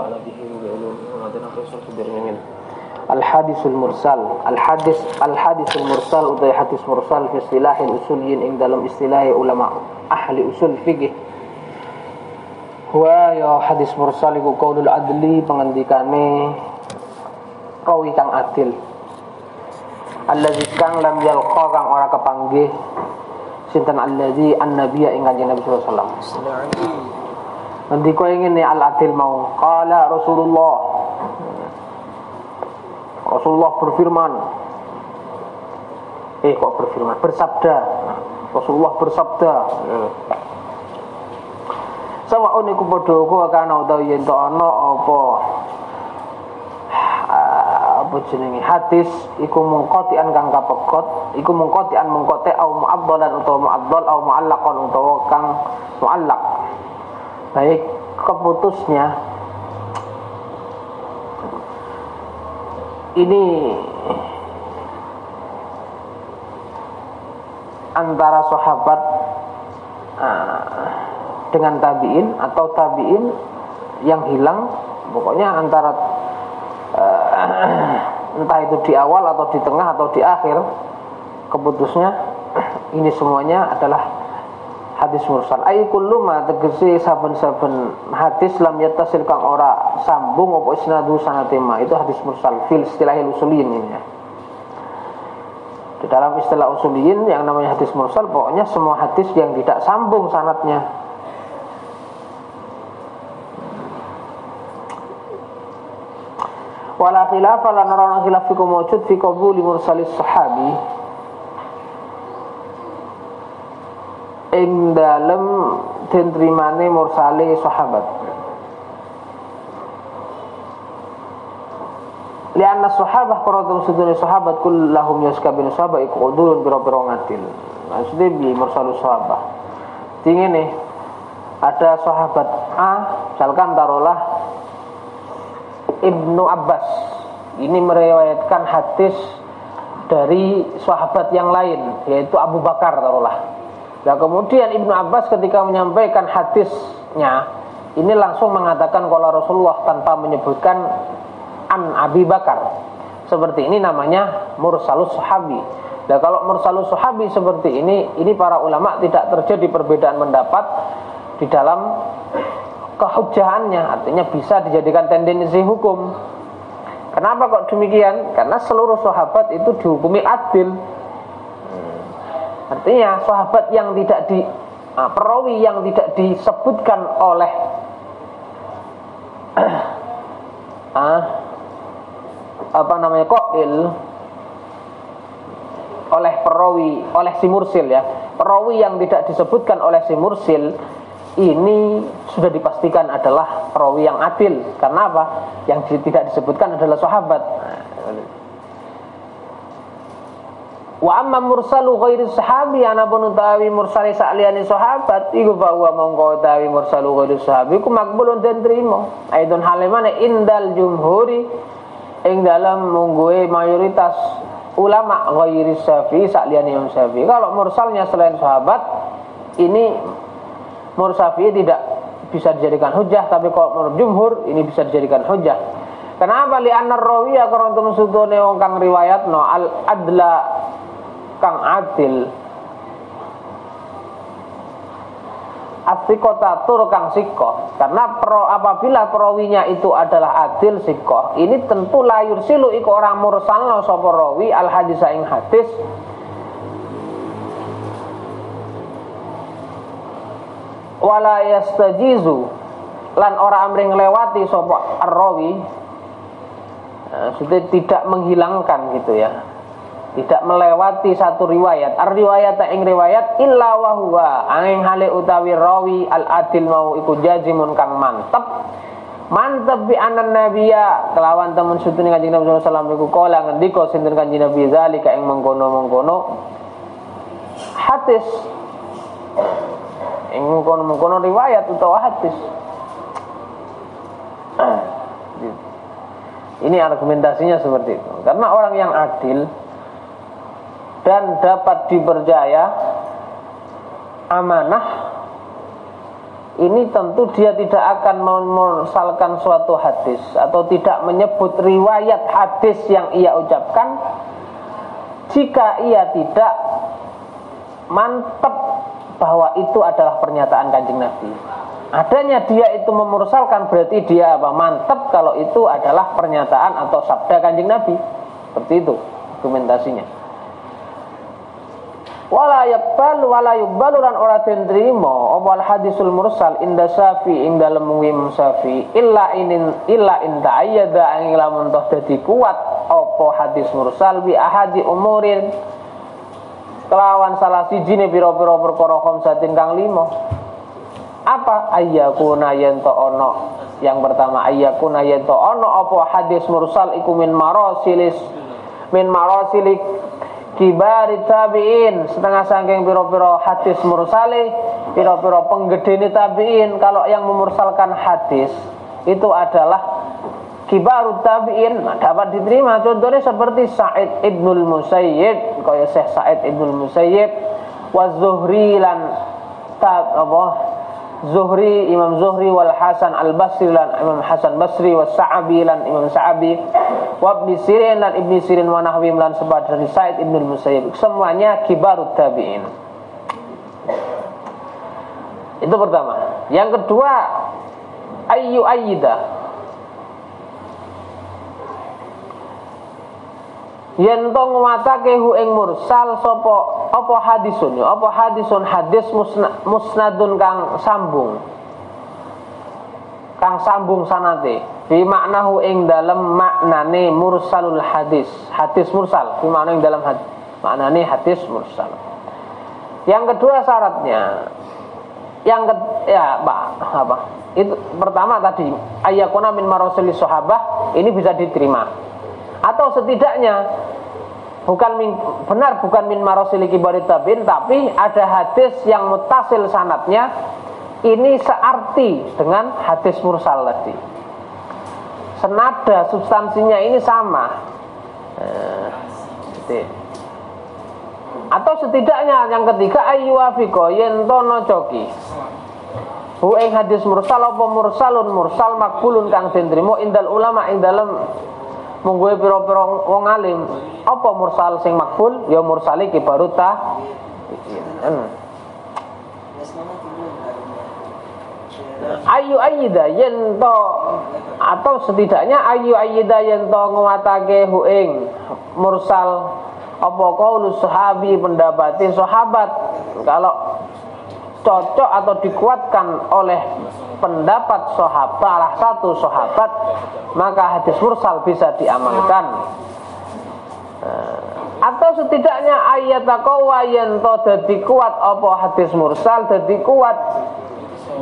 ونفعنا به بعلومه وزادنا حسنا في الدارين. Al-hadisul mursal. Al-hadisul mursal utai hadis mursal fi istilahil usuliyyin ing dalam istilah ulama ahli usul fikih. Huwa ya hadis mursal iku qaulul adli, pengendikane rawi kang adil. Allazi kang lam yalqa, kang ora kepanggih sinten allazi an-nabiyya ing kanjeng Nabi sallallahu alaihi wasallam. Ngendika ngene al-adil mau qala Rasulullah berfirman. Bersabda. Rasulullah bersabda. Sawa'un iku padha kana utawi yen to ana apa jenenge hadis iku mungkotian kang kapekot, iku mungkotian mungkote au mu'addalan utawa mu'addal au mu'allaqan utawa kang mu'allaq. Baik keputusnya ini antara sahabat dengan tabi'in atau tabi'in yang hilang, pokoknya antara entah itu di awal atau di tengah atau di akhir keputusnya ini semuanya adalah hadis mursal. Ai kullu ma tegese saben-saben hadis lam yattasil kang ora sambung apa isnadu sanatema, itu hadis mursal fil istilahil usuliyyin ini ya. Di dalam istilah usuliyyin yang namanya hadis mursal pokoknya semua hadis yang tidak sambung sanatnya. Wala khilafa lan ora khilaf fikum wujud fi qabuli mursalis sahabi ing dalem den trimane mursale sahabat. Lianna sahabah qaradun sudune sahabat kullahum yaskabin sahabat iku udulun biro-biro ngadil. Maksudnya bi mursalus sahabah. Tingene ada sahabat A, misalkan taruhlah Ibnu Abbas. Ini meriwayatkan hadis dari sahabat yang lain, yaitu Abu Bakar taruhlah. Nah kemudian Ibnu Abbas ketika menyampaikan hadisnya ini langsung mengatakan qala Rasulullah tanpa menyebutkan an Abi Bakar. Seperti ini namanya mursalus sahabi. Nah kalau mursalus sahabi seperti ini para ulama tidak terjadi perbedaan pendapat di dalam kehujjahannya, artinya bisa dijadikan tendensi hukum. Kenapa kok demikian? Karena seluruh sahabat itu dihukumi adil. Artinya sahabat yang tidak perawi yang tidak disebutkan oleh qail, oleh perawi, oleh si mursil ya. Perawi yang tidak disebutkan oleh si mursil ini sudah dipastikan adalah perawi yang adil. Karena apa? Yang tidak disebutkan adalah sahabat. Wa amma mursalu ghairi sahabi, ana pun utawi mursali saliyane sahabat iku bahwa mongko utawi mursalu ghairi sahabi iku makbulun den trimo. Aidon halemane indal jumhuri ing dalam mungguhe mayoritas ulama ghairi Syafi'i saliyane Imam Syafi'i. Kalau mursalnya selain sahabat ini mursal Syafi'i tidak bisa dijadikan hujjah, tapi kalau menurut jumhur ini bisa dijadikan hujjah. Kenapa? Li annar rawiya karena temen sudone wong kang riwayatno al adla kang adil, as-siqata tur kang sikoh. Karena apabila perawinya itu adalah adil sikoh, ini tentu la yursilu iku orang mursalna sapa rawi al hadis ing hadis wala yastajizu lan ora amri nglewati sapa ar-rawi, sudah tidak menghilangkan gitu ya, tidak melewati satu riwayat, ar-riwayat ing riwayat illa wa huwa angin hale utawi rawi al-adil mau iku jazimun kang mantep bi anan nabiyya kelawan temen sutune Kanjeng Nabi sallallahu alaihi wasallam iku kala ngendika sinten Kanjeng Nabi zalika ing mengkono-mengkono hadis, ing mengkono-mengkono riwayat utawa hadis. Ini argumentasinya seperti itu. Karena orang yang adil dan dapat dipercaya, amanah, ini tentu dia tidak akan memursalkan suatu hadis atau tidak menyebut riwayat hadis yang ia ucapkan jika ia tidak mantap bahwa itu adalah pernyataan Kanjeng Nabi. Adanya dia itu memursalkan berarti dia mantap kalau itu adalah pernyataan atau sabda Kanjeng Nabi. Seperti itu dokumentasinya. Wala yaqbal wala yuqbalu lan ora den trimo apa hadisul mursal inda Syafi ing dalem Imam Syafi illa in ta'ayyada ang lamun toh dadi kuat apa hadis mursal bi ahadi umurin kelawan salah sijine pira-pira perkara khamsatin kang 5. Apa ayyakuna yen to ono, yang pertama ayyakuna yen to ono apa hadis mursal iku min marasilis kibari tabi'in, setengah saking pira-pira hadis mursale pira-pira penggedene tabi'in. Kalau yang memursalkan hadis itu adalah kibarut tabi'in, dapat diterima. Contohnya seperti Sa'id ibnul Musayyib, kaya Syekh Sa'id ibnul Musayyib, wa Zuhri lan Zuhri, Imam Zuhri wal Hasan al-Basri lan Imam Hasan Basri wa Sa'abi lan Imam Sa'abi wa Ibnu Sirin lan Ibnu Sirin wa nahwim lan sebat dari Sa'id ibnul Musayyib. Semuanya kibarut tabi'in. Itu pertama. Yang kedua, ayyu ayyida, yen to nguwatake hu ing mursal sapa apa hadisun ya apa hadisun hadis musnadun kang sambung sanate fi maknahu ing dalem maknane mursalul hadis mursal fi makna ing dalem maknane hadis mursal. Yang kedua syaratnya itu pertama tadi ayyakuna min marasilis sahabah, ini bisa diterima. Atau setidaknya bukan min marasili kibarit tabi'in, tapi ada hadis yang muttasil sanadnya ini searti dengan hadis mursal tadi, senada substansinya ini sama. Atau setidaknya yang ketiga ayyuwafiqo yen to nocoki hu ing hadis mursal apa mursal makbulun kang den trimo indal ulama ing dalem mungguhe pira-pira wong alim. Apa mursal sing makbul? Ya mursali kibarut ayu ayyida yen to, atau setidaknya ayu ayyida yen to nguwatake hu ing mursal apa qaulus sahabi, pendapati sahabat. Kalau cocok atau dikuatkan oleh pendapat sahabat, salah satu sahabat, maka hadis mursal bisa diamalkan. Atau setidaknya ayat taqwa yen to dadi kuat apa hadis mursal dadi kuat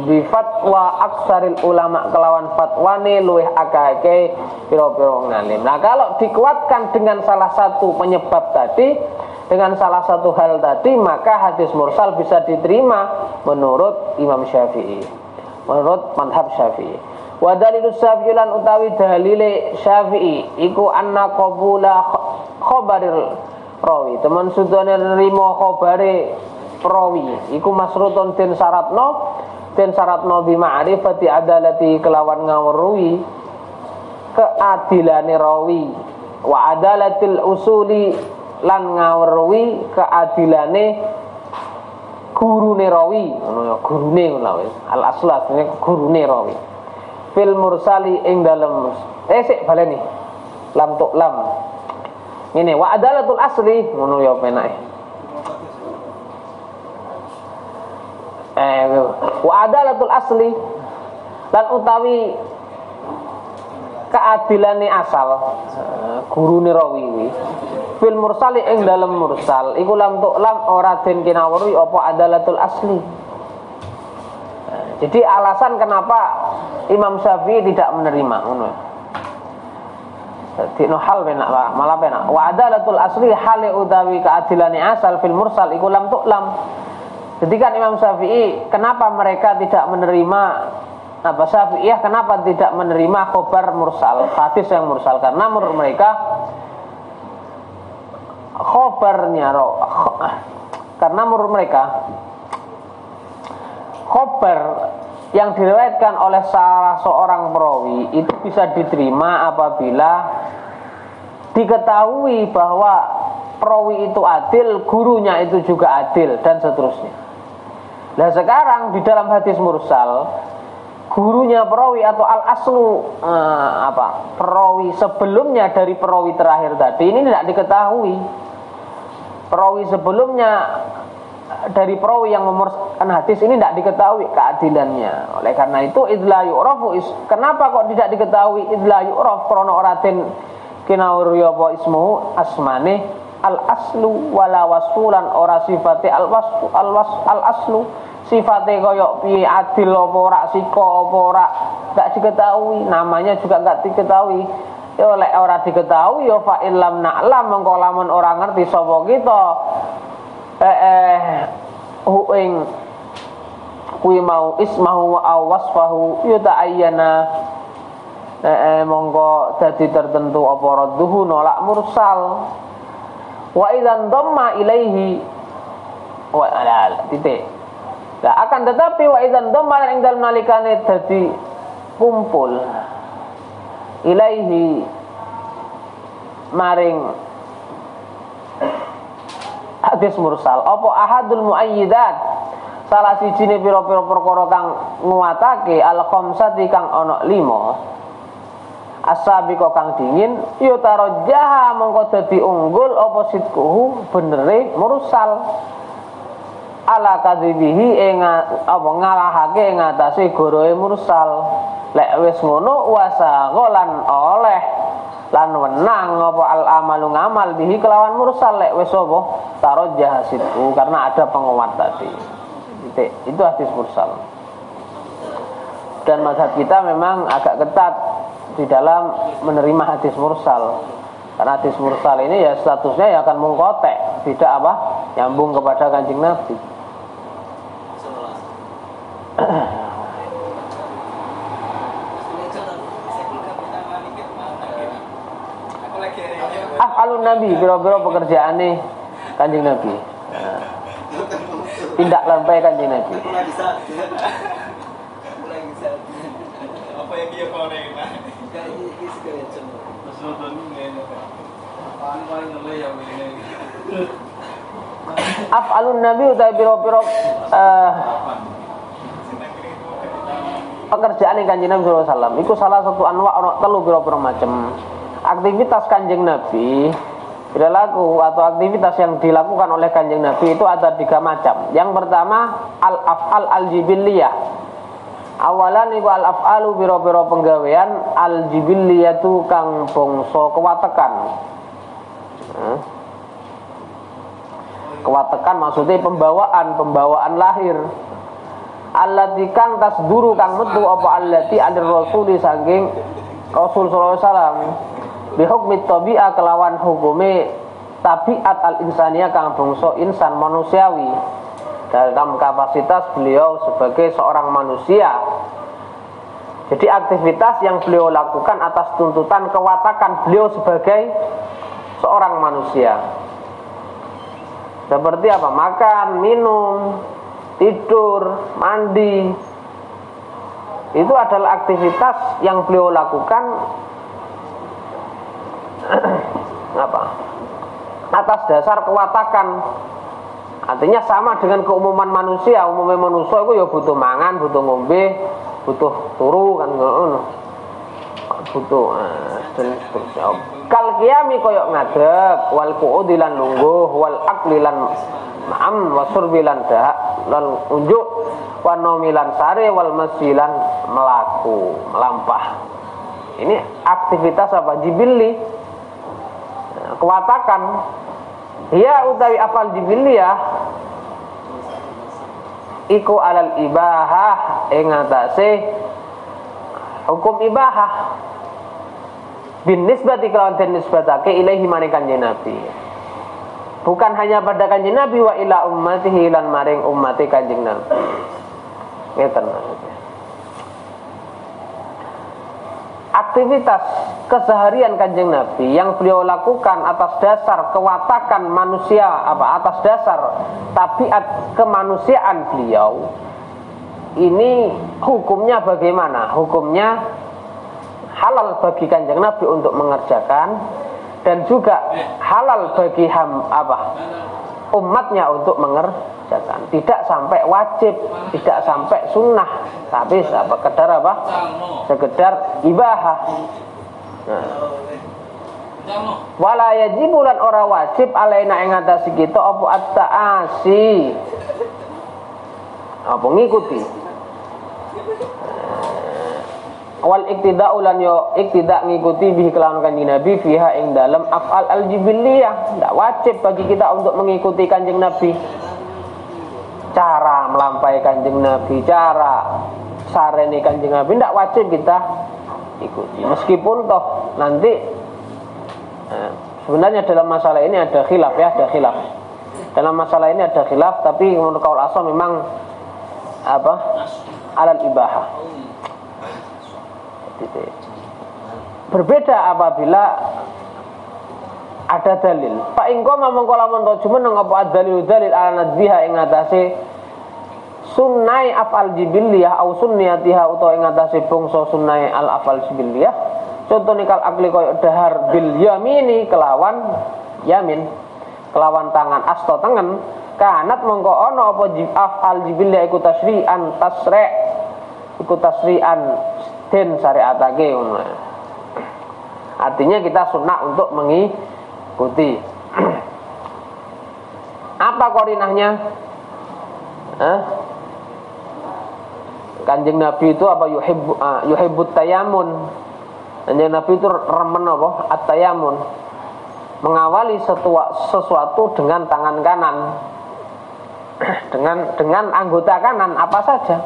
bi fatwa aksaril ulama kelawan fatwane luweh akeh pira-pira ngalim. Nah, kalau dikuatkan dengan salah satu penyebab tadi, dengan salah satu hal tadi, maka hadis mursal bisa diterima menurut Imam Syafi'i, menurut madhab Syafi'i. Wa dalilus Syafi'i lan utawi dalile Syafi'i iku anna qabula khabaril rawi, teman sudane nrimo khabare rawi iku masrutun den syaratno bi ma'rifati adalati kelawan ngawruhi keadilane rawi wa adalatil usuli lan ngawruhi keadilane gurune rawi, ngono ya, gurune ngono wis. Al aslas ini gurune rawi. Fil mursali ing dalem sik baleni. Lam tuk lam. Ngene wa adalatul asli ngono ya penake. Wa adalatul asli lan utawi keadilane asal gurune rawi kuwi. Fil mursali ing dalem mursal iku lam tuk lam ora den kinawruhi apa adalatul asli. Jadi alasan kenapa Imam Syafi'i tidak menerima ngono. Dadi no hal penak malah penak. Wa adalatul asli hale utawi keadilane asal fil mursal iku lam tuk lam. Jadi kan Imam Syafi'i kenapa mereka tidak menerima Syafi'iyah kenapa tidak menerima khobar mursal, hadis yang mursal, karena menurut mereka khobar yang diriwayatkan oleh salah seorang perawi itu bisa diterima apabila diketahui bahwa perawi itu adil, gurunya itu juga adil, dan seterusnya. Nah sekarang di dalam hadis mursal, gurunya perawi atau al-aslu perawi sebelumnya dari perawi terakhir tadi ini tidak diketahui. Perawi sebelumnya dari perawi yang memursalkan hadis ini tidak diketahui keadilannya. Oleh karena itu idla yu'rafu, kenapa kok tidak diketahui idla yu'raf? Krana ora den kinawuri apa ismuhu asmane al-aslu wala wasfulan, ora sifate al-aslu, sifate koyok piye, adil apa ora, siko apa ora, enggak diketahui, namanya juga enggak diketahui. Ya oleh ora diketahui ya fa illam na'lam, mengko lamun ora ngerti sapa kita ing kuwi mau ismahu aw wasfahu yuta'ayyana, mongko dadi tertentu apa radduhu nolak mursal. Wa idzan dhamma ilaihi wa ala titik. Nah, akan tetapi wa idzan dhamma ing dalem nalikane dadi kumpul ilaihi maring hadis mursal apa ahadul muayyidat, salah sijine pira-pira perkara kang nguatake al khamsati kang ana 5 asabiqa kang dingin ya tarajjaha mongko dadi unggul apa sidquhu benere mursal ala kadzibihi ing apa ngalahake ing atase gorohe mursal. Lek wis ngono wasagholan oleh lan wenang apa al amalu ngamal bihi kelawan mursal. Lek wis apa tarajjah sidquhu karena ada penguat tadi. Itu hadis mursal. Dan mazhab kita memang agak ketat di dalam menerima hadis mursal. Karena hadis mursal ini ya statusnya ya akan mengkotek, tidak apa nyambung kepada Kanjeng Nabi. Af'alun Nabi, biro-biro pekerjaane Kanjeng Nabi. Tindak lampai Kanjeng Nabi. Apa yang dia kau rena? Af'alun Nabi utai biro-biro pekerjaan Kanjeng Nabi sallallahu alaihi wasallam iku salah satu anwa ono telu biro-biro macam aktivitas Kanjeng Nabi. Perilaku atau aktivitas yang dilakukan oleh Kanjeng Nabi itu ada 3 macam. Yang pertama al-af'al al-jibilliyah. Awalan iku al-af'alu biro-biro penggawean al-jibilliyatu kang bangsa kewatekan. Kewatekan maksudnya pembawaan lahir. Allati kang tasduru kang metu apa allati alir rasuli saking Rasul sallallahu alaihi wasallam bihukmi tabi'ah kelawan hukume tabiat al-insaniyah kang bangsa insan manusiawi dalam kapasitas beliau sebagai seorang manusia. Jadi aktivitas yang beliau lakukan atas tuntutan kewatakan beliau sebagai seorang manusia. Seperti apa? Makan, minum, tidur, mandi. Itu adalah aktivitas yang beliau lakukan atas dasar kewatakan. Artinya sama dengan keumuman manusia. Umumnya manusia itu ya butuh mangan, butuh ngombe, butuh turu kan ngono. Butuh dan seterusnya. Kal qiyami koyok ngadeg, wal qu'udi lan lungguh, wal akli lan ma'am, wa surbi lan dahak, lan unjuk, wa nomi lan sare, wal masjilan melaku, melampah. Ini aktivitas apa? Jibilli, kewatakan. Ya utawi afal jibiliyah iku alal ibahah ing atase hukum ibahah bin nisbati kelawan den nisbatake ilaihi maring Kanjeng Nabi. Bukan hanya pada Kanjeng Nabi wa ila ummatihi lan maring ummate Kanjeng Nabi. Ngeten maksudnya. Aktivitas keseharian Kanjeng Nabi yang beliau lakukan atas dasar kewatakan manusia, atas dasar tabiat kemanusiaan beliau, ini hukumnya bagaimana? Hukumnya halal bagi Kanjeng Nabi untuk mengerjakan, dan juga halal bagi umatnya untuk mengerjakan. Tidak sampai wajib, tidak sampai sunnah, tapi sekedar ibahah. Nah. Wala yajibulan ora wajib alaina ing atase kita apa at-ta'asi, apa ngikuti. Wal iktida'u lan yo iktida' ngikuti bihi kelawan Kanjeng Nabi fiha ing dalam af'al al-jibiliyah. Tidak wajib bagi kita untuk mengikuti Kanjeng Nabi. Cara melampaui Kanjeng Nabi, cara sarene Kanjeng Nabi tidak wajib kita ikuti. Meskipun toh nanti sebenarnya dalam masalah ini ada khilaf ya, ada khilaf. Dalam masalah ini ada khilaf, tapi menurut kaul asal memang alal ibahah. Berbeda apabila ada dalil. Fa in qama mongko lamun jumen apa dalil ala nadbiha ing atase sunnai afal jibiliyah au sunniyatiha utawa ing atase bangsa sunnai al afal jibiliyah. Contoh nikal akli koyok dahar bil yamini kelawan yamin, kelawan tangan asto tengen kanat mongko ono apa afal jibiliyah iku tasri'an tasre' iku tasri'an den syariatake. Artinya kita sunnah untuk mengikuti. Apa korinahnya? Kanjeng Nabi itu apa yuhibbut tayamun. Kanjeng Nabi itu remen apa? At-tayamun. Mengawali sesuatu dengan tangan kanan. dengan anggota kanan apa saja.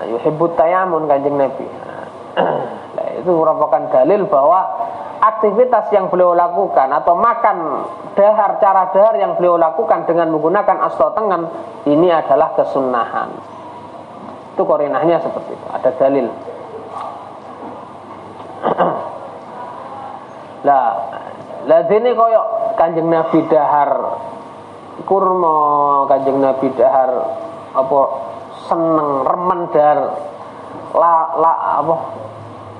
Yuhibbut tayamun Kanjeng Nabi. Nah, itu merupakan dalil bahwa aktivitas yang beliau lakukan atau makan dahar, cara dahar yang beliau lakukan dengan menggunakan asto tengen ini adalah kesunahan. Itu korinahnya seperti itu, ada dalil. Lah dene koyo Kanjeng Nabi dahar kurma, Kanjeng Nabi dahar apa seneng remen dahar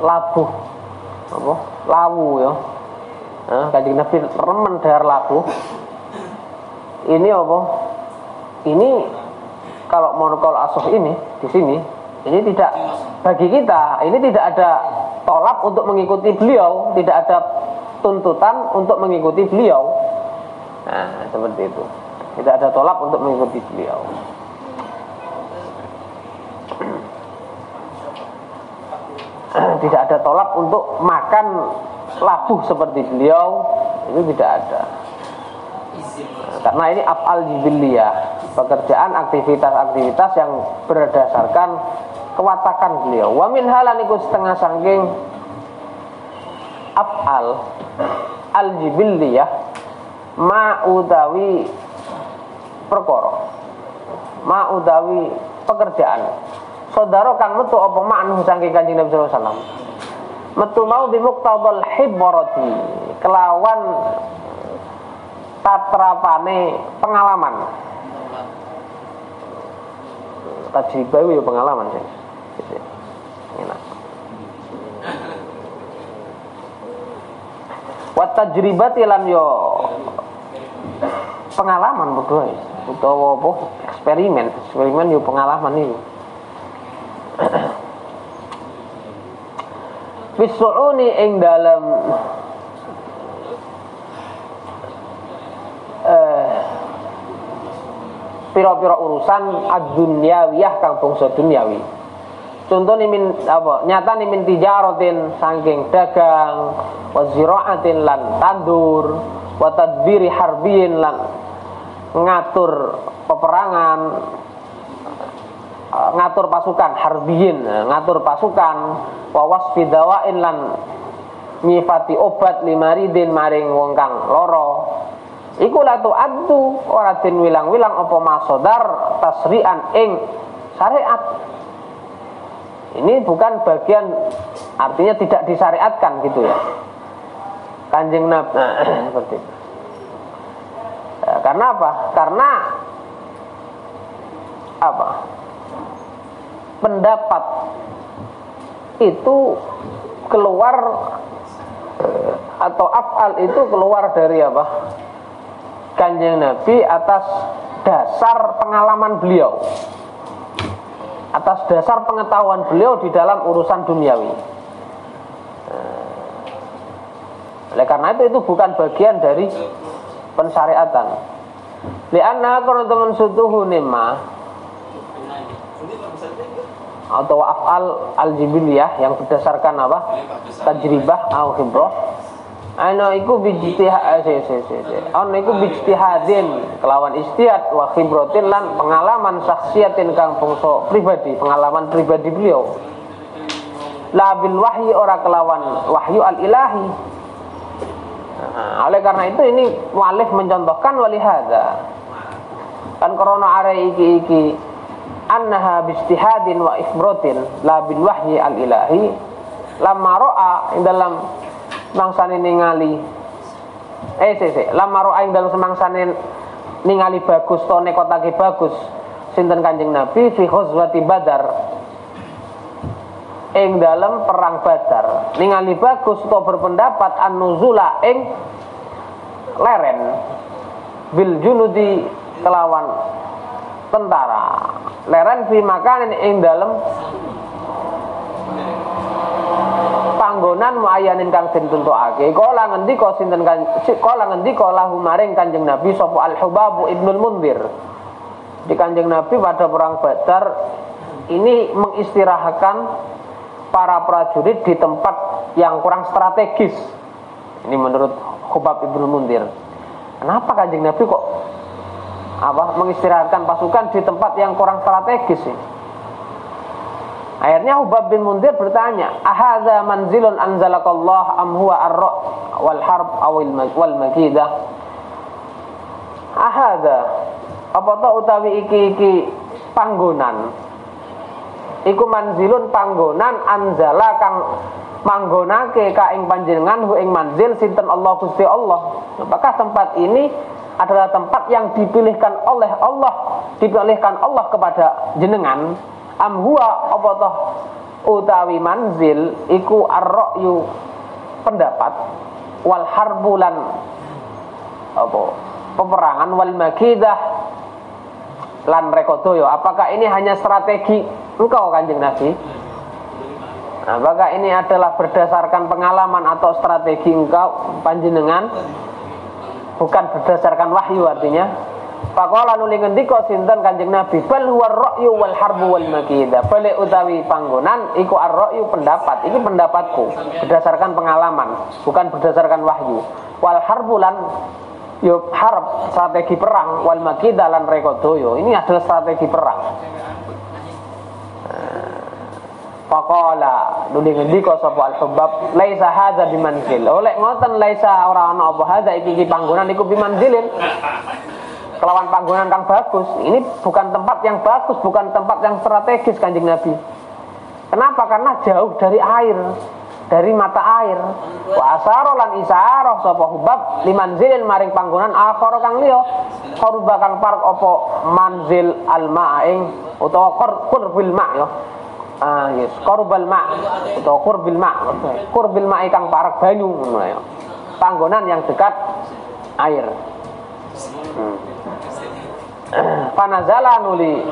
labuh apa lawu ya. Kanjeng Nabi remen dahar labuh. Ini apa? Ini kalau monokol asuh ini di sini ini tidak bagi kita, ini tidak ada tolak untuk mengikuti beliau, tidak ada tuntutan untuk mengikuti beliau. Nah, seperti itu. Tidak ada tolak untuk mengikuti beliau. Tidak ada tolak untuk makan labuh seperti beliau, itu tidak ada. Karena ini af'al jibiliyah, pekerjaan aktivitas-aktivitas yang berdasarkan kewatakan beliau. Wa min halan iku setengah sangking af'al al-jibiliyah ma'udawi perkara, ma'udawi pekerjaan. Saudara kang metu apa makna saking Kanjeng Nabi sallallahu alaihi wasallam. Metu mau bi muqtadal hibrati, kelawan tatrapane pengalaman. Tajribah itu ya pengalaman sih. Enak. Wa tajribati lan yo pengalaman berdua utawa apa eksperimen yo pengalaman itu. Fisu'uni ing dalam pira-pira urusan ad-dunyawiyah kang bangsa dunyawi. Contoh nih nyata nih min tijaratin saking dagang, wa ziraatin lan tandur, wa tadbiri harbiyin lan ngatur peperangan, ngatur pasukan harbiyin, ngatur pasukan, wa wasfi dawain lan nyifati obat limaridin maring wong kang lara. Iku latu addu ora den wilang-wilang apa masodar tasri'an ing syariat. Ini bukan bagian, artinya tidak disyariatkan gitu ya. Kanjeng Nabi seperti itu. Karena apa? Karena apa? pendapat itu keluar atau af'al itu keluar dari apa? Kanjeng Nabi atas dasar pengalaman beliau, atas dasar pengetahuan beliau di dalam urusan duniawi. Oleh karena itu bukan bagian dari pensyariatan. Lianna karena teman sutuhu nimma atau af'al al-jibiliyah yang berdasarkan apa? Tajribah atau khibrah. Ana iku bijtihadin kelawan istihad wa khibratin lan pengalaman saksiatin kang bangsa pribadi, pengalaman pribadi beliau. La bil wahyi ora kelawan wahyu al-ilahi. Oleh karena itu ini mu'allif mencontohkan walihada kan korona are iki annaha bijtihadin wa ifratin la bil wahyi al ilahi lamma ra'a ing dalam mangsane ningali lamma ra'a ing dalam semangsane ningali bagus to nekotake bagus sinten Kanjeng Nabi fi ghazwati Badar ing dalam perang Badar ningali bagus to berpendapat an-nuzula ing leren bil junudi kelawan tentara leren fi makanin ing dalem panggonan muayyanin kang den tentukake kala ngendika sinten kala ngendika lahu maring Kanjeng Nabi sapa Al-Hubab Ibnul Mundzir di Kanjeng Nabi pada perang Badar ini mengistirahatkan para prajurit di tempat yang kurang strategis. Ini menurut Hubab Ibnul Mundzir. Kenapa Kanjeng Nabi kok mengistirahatkan pasukan di tempat yang kurang strategis sih? Akhirnya Hubab bin Mundzir bertanya, ahadza manzilun anzalakallah am huwa ar-ra' wal harb wal makidah? Ahadza apa to utawi iki panggonan? Iku manzilun panggonan anzala kang manggonake ka ing panjenengan hu ing manzil sinten Allah Gusti Allah. Apakah tempat ini adalah tempat yang dipilihkan oleh Allah, dipilihkan Allah kepada jenengan? Am huwa apa toh utawi manzil iku ar-ra'yu pendapat wal harbulan apa peperangan wal makidah lan rekodoyo. Apakah ini hanya strategi engkau Kanjeng Nabi? Apakah ini adalah berdasarkan pengalaman atau strategi engkau panjenengan, bukan berdasarkan wahyu? Artinya faqala nuli ngendika sinten Kanjeng Nabi bal huwa ar-ra'yu wal harbu wal makidah. Balik utawi panggonan iku ar-ra'yu pendapat, iki pendapatku berdasarkan pengalaman, bukan berdasarkan wahyu. Wal harbu lan yo harb strategi perang, wal makidah lan rekodoyo ini adalah strategi perang. Faqala nuli ngendika sapa Al-Hubab laisa hadza bimanzil. Oleh ngoten laisa ora ana apa hadza iki panggonan iku bimanzilin. Kelawan panggonan kang bagus. Ini bukan tempat yang bagus, bukan tempat yang strategis Kanjeng Nabi. Kenapa? Karena jauh dari air, dari mata air. Wa asara lan isarah sapa Hubab limanzilin maring panggonan akhara kang liya. Qurba kang parek apa manzil al-ma'ing utawa qurbil ma' ya. Yes, qurbal ma' atau qurbil ma'. Qurbil ma' kang parek banyu ngono ya. Panggonan yang dekat air. Panazala nuli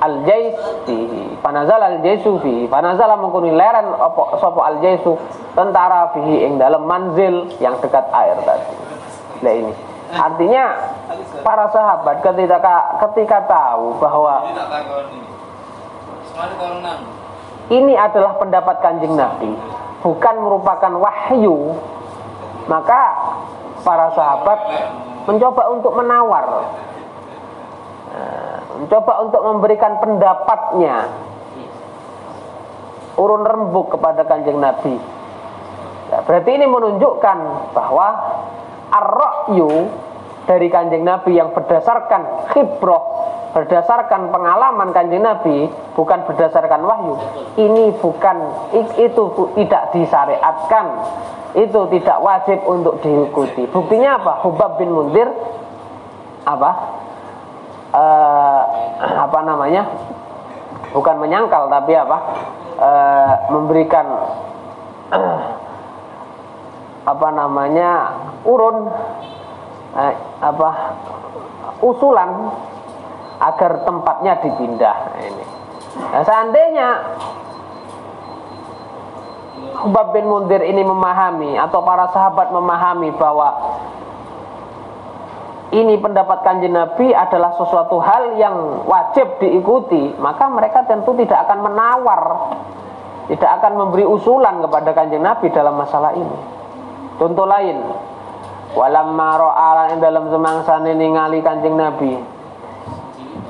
al-jais fihi. Panazala al-jaisu fihi. Panazala mengkuni leren apa sapa al-jaisu tentara fihi ing dalam manzil yang dekat air tadi. Nah ini. Artinya para sahabat ketika tahu bahwa ini adalah pendapat Kanjeng Nabi, bukan merupakan wahyu, maka para sahabat mencoba untuk menawar, mencoba untuk memberikan pendapatnya, urun rembuk kepada Kanjeng Nabi. Ya, berarti ini menunjukkan bahwa ar-ra'yu dari Kanjeng Nabi yang berdasarkan khibrah, berdasarkan pengalaman Kanjeng Nabi, bukan berdasarkan wahyu. Ini itu tidak disyariatkan, itu tidak wajib untuk diikuti. Buktinya apa? Hubab bin Mundzir bukan menyangkal tapi apa? Memberikan urun usulan agar tempatnya dipindah ini. Nah, seandainya Khubab bin Mundhir ini memahami atau para sahabat memahami bahwa ini pendapat Kanjeng Nabi adalah sesuatu hal yang wajib diikuti, maka mereka tentu tidak akan menawar, tidak akan memberi usulan kepada Kanjeng Nabi dalam masalah ini. Contoh lain, walamma ra'ala ing dalam semangsane ningali Kanjeng Nabi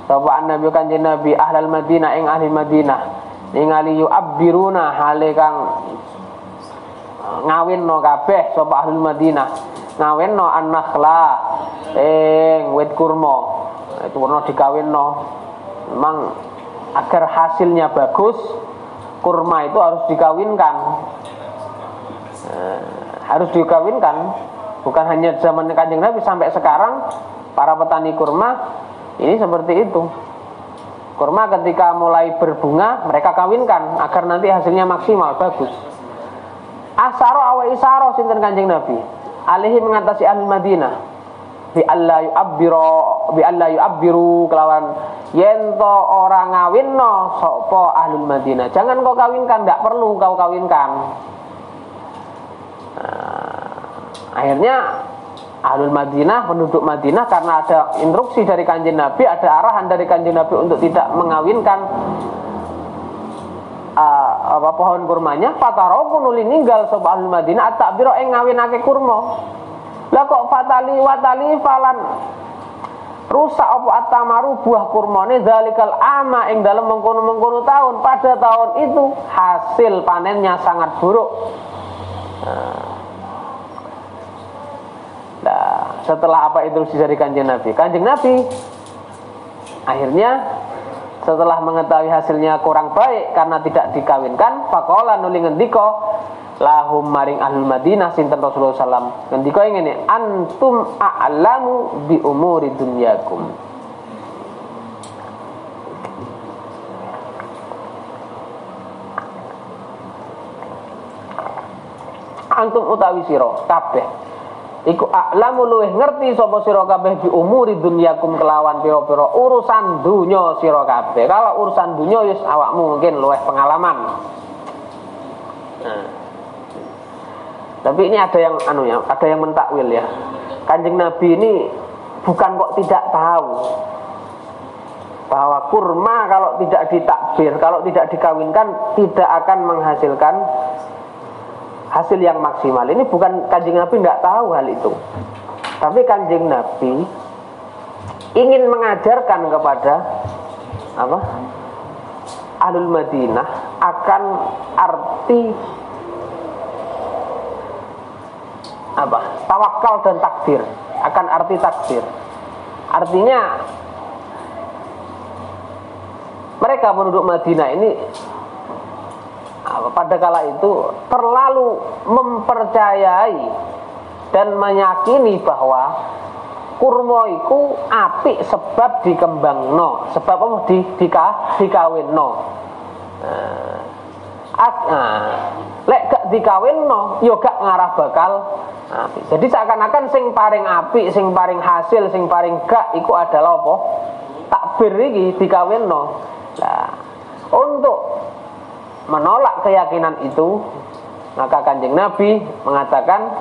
sapa Nabi Kanjeng Nabi ahlal Madinah ing ahli Madinah ningali yu'abbiruna hale kang ngawinno kabeh sapa ahli Madinah ngawinno an-nakhla ing wit kurma. Itu kurma dikawinno memang agar hasilnya bagus, kurma itu harus dikawinkan. Harus dikawinkan, bukan hanya zaman Kanjeng Nabi, sampai sekarang para petani kurma ini seperti itu. Kurma ketika mulai berbunga mereka kawinkan agar nanti hasilnya maksimal bagus. Asaro awa isaro sinten Kanjeng Nabi alihi mengatasi ahli Madinah bi alla yu'abbiru kelawan yento orang ngawinno sapa ahli Madinah. Jangan kau kawinkan, tidak perlu kau kawinkan. Akhirnya Ahlul Madinah, penduduk Madinah, karena ada instruksi dari Kanjeng Nabi, ada arahan dari Kanjeng Nabi untuk tidak mengawinkan pohon kurmanya, fataroku nuli ninggal sapa Ahlul Madinah at-ta'biro ing ngawinake kurma. Lah kok fatali falan rusak apa atamaru buah kurmane zalikal ama ing dalem mengkono-mengkono tahun, pada tahun itu hasil panennya sangat buruk. Nah, setelah apa instruksi dari Kanjeng Nabi? Kanjeng Nabi akhirnya setelah mengetahui hasilnya kurang baik karena tidak dikawinkan, faqala nuli ngendika lahum maring ahlul Madinah sinten Rasulullah sallam ngendika ngene, antum a'lamu bi umuri dunyakum. Antum utawi sira kabeh iku a'lamu luweh ngerti sapa sira kabeh bi umuri dunyakum kelawan pira-pira urusan dunya sira kabeh. Kalau urusan dunya wis awakmu mungkin luweh pengalaman. Nah. Tapi ini ada yang ada yang mentakwil ya. Kanjeng Nabi ini bukan kok tidak tahu bahwa kurma kalau tidak ditakbir, kalau tidak dikawinkan tidak akan menghasilkan hasil yang maksimal. Ini bukan Kanjeng Nabi tidak tahu hal itu, tapi Kanjeng Nabi ingin mengajarkan kepada Ahlul Madinah akan arti tawakal dan takdir, akan arti takdir. Artinya mereka penduduk Madinah ini pada kala itu terlalu mempercayai dan meyakini bahwa kurma iku apik sebab dikembangno, sebab dikawinno. Lek gak dikawinno yo gak ngarah bakal apik. Jadi seakan-akan sing paling apik, sing paling hasil, sing paling gak iku adalah apa? Takbir iki dikawinno. Nah, untuk menolak keyakinan itu, maka Kanjeng Nabi mengatakan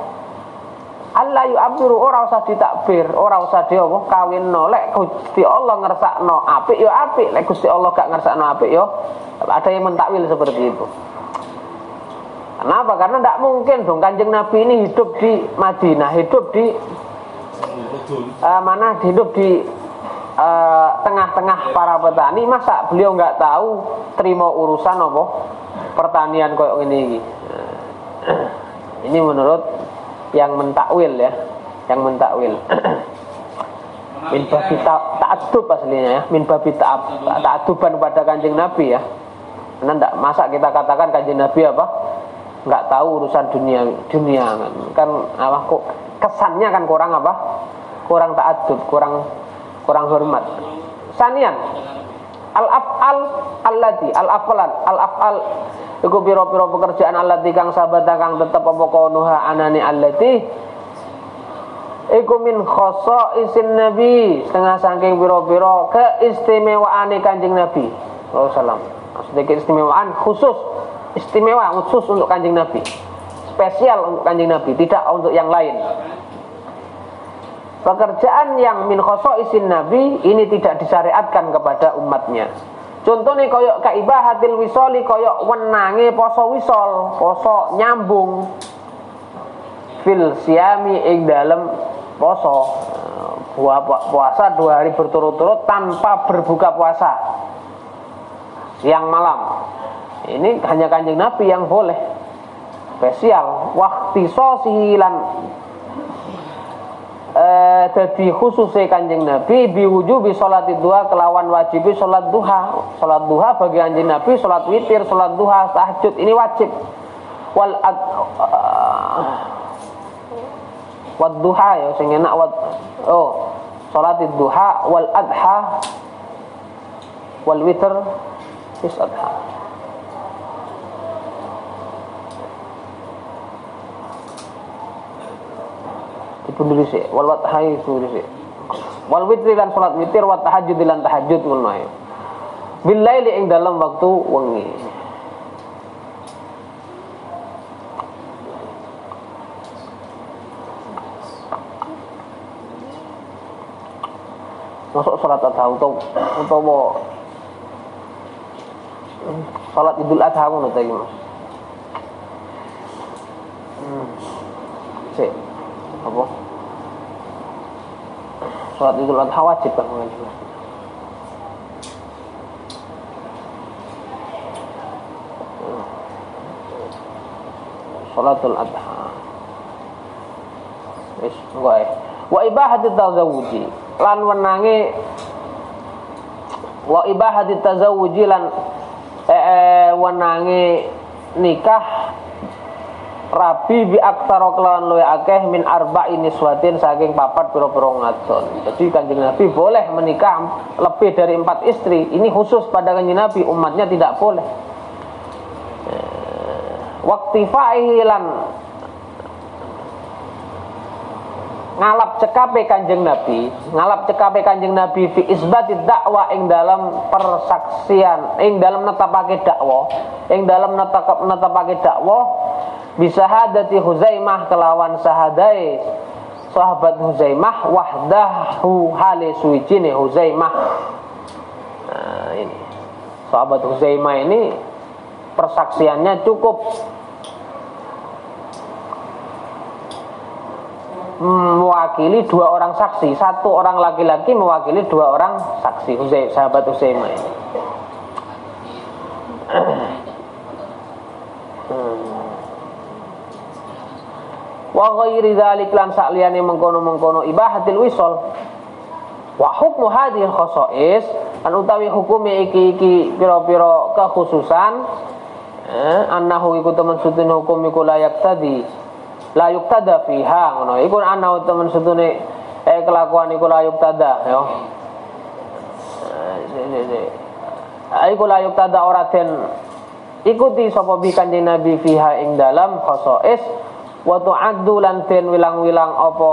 Allah yu'abbiru, ora usah ditakbir, ora usah kawinno. Lek Gusti Allah ngersakno apik yo apik, lek Gusti Allah gak ngersakno apik yo. Ada yang mentakwil seperti itu. Kenapa? Karena tidak mungkin dong Kanjeng Nabi ini hidup di Madinah, hidup di hidup di tengah-tengah para petani. Masa beliau nggak tahu terima urusan apa pertanian koyo ini. Ini menurut yang mentakwil ya, yang mentakwil. Min babi ta'addub aslinya ya, min babi ta'adduban pada Kanjeng Nabi ya. Karena enggak, masa kita katakan Kanjeng Nabi enggak tahu urusan dunia kan kok kesannya kan kurang kurang ta'addub, kurang hormat. Sanian Al-af'al allati, al-af'al iku pira-pira pekerjaan allati kang sabata kang tetep apa kaunuha anane allati iku min khosaisin nabi, setengah saking pira-pira keistimewaane Kanjeng Nabi sallallahu alaihi wasallam. Maksudnya keistimewaan khusus, istimewa khusus untuk Kanjeng Nabi, spesial untuk Kanjeng Nabi, tidak untuk yang lain. Pekerjaan yang min khosaisin nabi ini tidak disyariatkan kepada umatnya. Contohnya koyok kaibahatil wisoli, koyok wenange poso wisol, poso nyambung fil siami ing dalem poso, puasa 2 hari berturut-turut tanpa berbuka puasa siang malam. Ini hanya Kanjeng Nabi yang boleh spesial. Waktu sosilan jadi khususnya Kanjeng Nabi biwujubi sholat duha kelawan wajibi sholat duha. Sholat duha bagi Kanjeng Nabi, sholat witir, sholat duha, tahajud ini wajib. Wad duha ya sing enak sholat duha wal adha wal witr is adha. Dipun diri sik wal wadhai diri sik wal witri lan salat witir wa tahajud lan tahajud ngono ae bil laili ing dalam waktu wengi. Masuk salat adha utawa salat Idul Adha ngono ta iki Mas. Sik apa? Salat Idul Adha wajib kan mengaji. Salatul Adha. Wis engko ae. Wa ibahatut tazawuji lan wenange wa ibahatut tazawuji lan wenange nikah rabi bi aksara kelawan luwih akeh min arba'i niswatin saking 4 pira-pira ngadon. Jadi Kanjeng Nabi boleh menikah lebih dari 4 istri. Ini khusus pada Kanjeng Nabi, umatnya tidak boleh. Waqtifaihi lan ngalap cekape Kanjeng Nabi fi isbatid dakwah ing dalam persaksian, ing dalam netepake dakwah, bisa hadati Huzaimah kelawan sahadai sahabat Huzaimah wahdahu hale suwijine Huzaimah. Nah, ini sahabat Huzaimah ini persaksiannya cukup mewakili 2 orang saksi, 1 orang laki-laki mewakili 2 orang saksi sahabat Huzaimah ini. Wa ghairi dzalik lan sakliyane mengkono-mengkono ibahatil wisol wa hukmu hadhil khosais an utawi hukume iki pira-pira kekhususan annahu iku temen sutune hukum iku layak tada fiha ngono iku annahu temen sutune kelakuan iku layuk tada ya iku layuk tada ora den ikuti sapa bi Kanjeng Nabi fiha ing dalam khosais wa tu'addu lan den wilang-wilang apa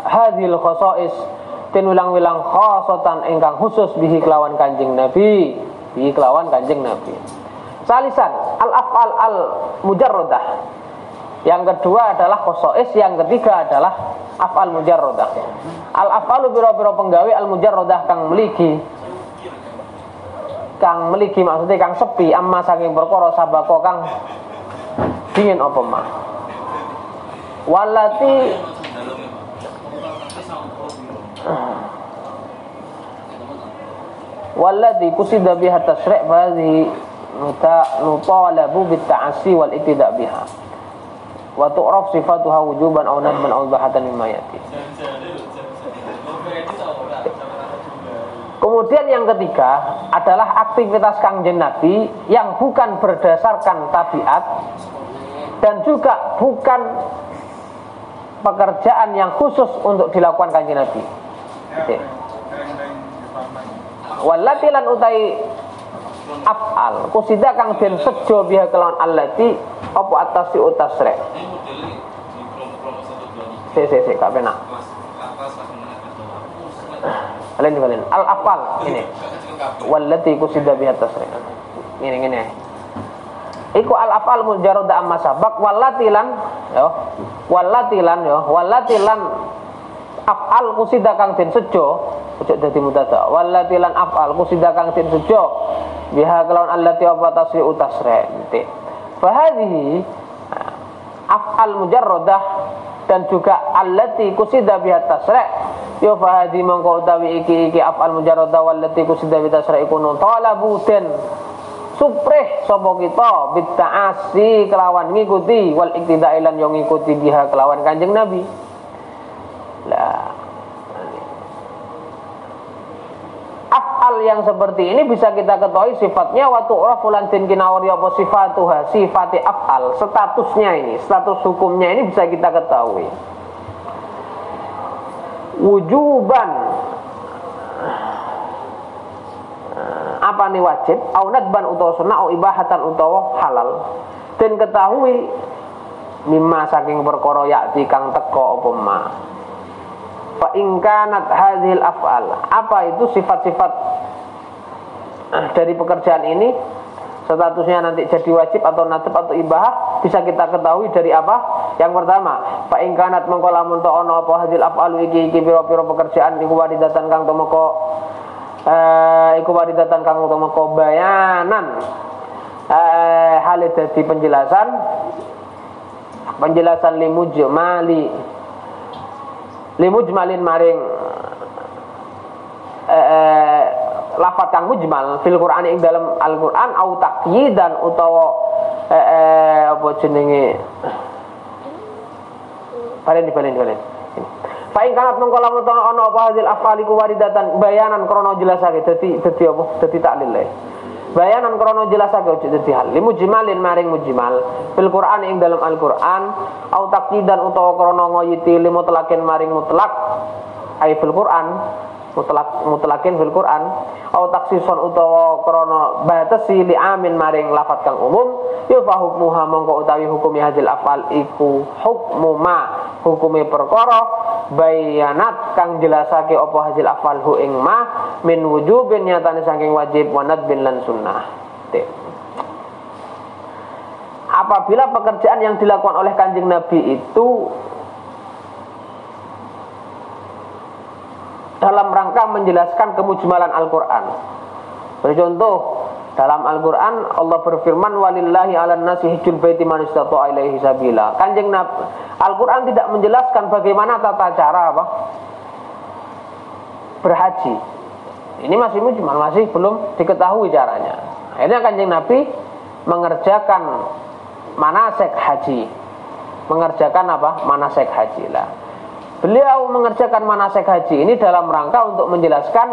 hadhil khosais den wilang-wilang khosatan ingkang khusus bihi kelawan Kanjeng Nabi. Salisan al-af'al al-mujarradah. Yang kedua adalah khosais, yang ketiga adalah af'al mujarradah. Al-af'alu biro-biro penggawe al-mujarradah kang meligi maksudnya kang sepi amma saking perkara sabako kang dingin apa mah walati kusida biha tasri' hadhihi nutalabu bit ta'assi wal ibtida' biha wa tu'raf sifatuha wujuban aw nadban aw ibahatan mimma yati. Kemudian yang ketiga adalah aktivitas Kanjeng Nabi yang bukan berdasarkan tabiat dan juga bukan pekerjaan yang khusus untuk dilakukan Kanjeng Nabi. Wallati lan utai af'al kusida kang den sejo biha kelawan allati apa atas utasre. Se gak penak. Kalian al af'al ini. Wallati kusida biha tasre. Ngene. Iku al af'al mujarrad amma sabaq wallati lan af'al kusida kang den sejo ojo dadi mubtada wallati lan af'al kusida kang den sejo biha kelawan allati apa tasri utasre titik fa hadhihi af'al mujarradah dan juga allati kusida biha tasri ya fa hadhi mangko utawi iki af'al mujarradah wallati kusida biha tasri iku talabu den suprih sapa kita bitta'asi kelawan ngikuti wal iktida'i lan yo ngikuti biha kelawan Kanjeng Nabi. Lah af'al yang seperti ini bisa kita ketahui sifatnya wa tu'rafu lan den kinawari apa sifatuha sifati af'al statusnya ini status hukumnya ini bisa kita ketahui wujuban apa nih wajib au nadban utawa sunnah au ibahatan utawa halal dan ketahui mimma saking perkara yakti kang teka apa ma fa in kanat hadhil af'al apa itu sifat-sifat dari pekerjaan ini statusnya nanti jadi wajib atau nadab atau ibahah bisa kita ketahui dari apa? Yang pertama fa in kanat mengko lamun ta ana apa hadhil af'al iki pira-pira pekerjaan iku wadidatan kang temeka iku wadidatan kang temeka bayanan hal dadi penjelasan limujmalin maring lafaz kang mujmal fil Qur'an ing dalam Al-Qur'an au taqyidan utawa apa jenenge balen fa in kanat mengko lamun ana apa hadil afaliku waridatan bayanan krana jelasake dadi apa dadi taklil bayanan krana jelasake ojo dadi hal limujmalin maring mujmal fil Qur'an ing dalam Al-Qur'an au taqyidan utawa krana ngoyiti limutlakin maring mutlak ai fil Qur'an mutlakin fil Qur'an au taksison utawa krana batasi li amin maring lafaz kang umum ya fa hukmuha mongko utawi hukumi hadil afal iku hukmu ma hukume perkara bayanat kang jelasake apa hadil afal hu ing ma min wujubin nyatane saking wajib wa nadbin lan sunnah. Apabila pekerjaan yang dilakukan oleh Kanjeng Nabi itu dalam rangka menjelaskan kemujmalan Al-Quran. Bercontoh dalam Al-Quran Allah berfirman walillahi 'alan nasi hijjul baiti man istata'a ilaihi sabila. Kanjeng Nabi Al-Quran tidak menjelaskan bagaimana tata cara berhaji. Ini masih mujmal, masih belum diketahui caranya. Akhirnya Kanjeng Nabi mengerjakan manasik haji. Mengerjakan manasik haji lah. Beliau mengerjakan manasik haji ini dalam rangka untuk menjelaskan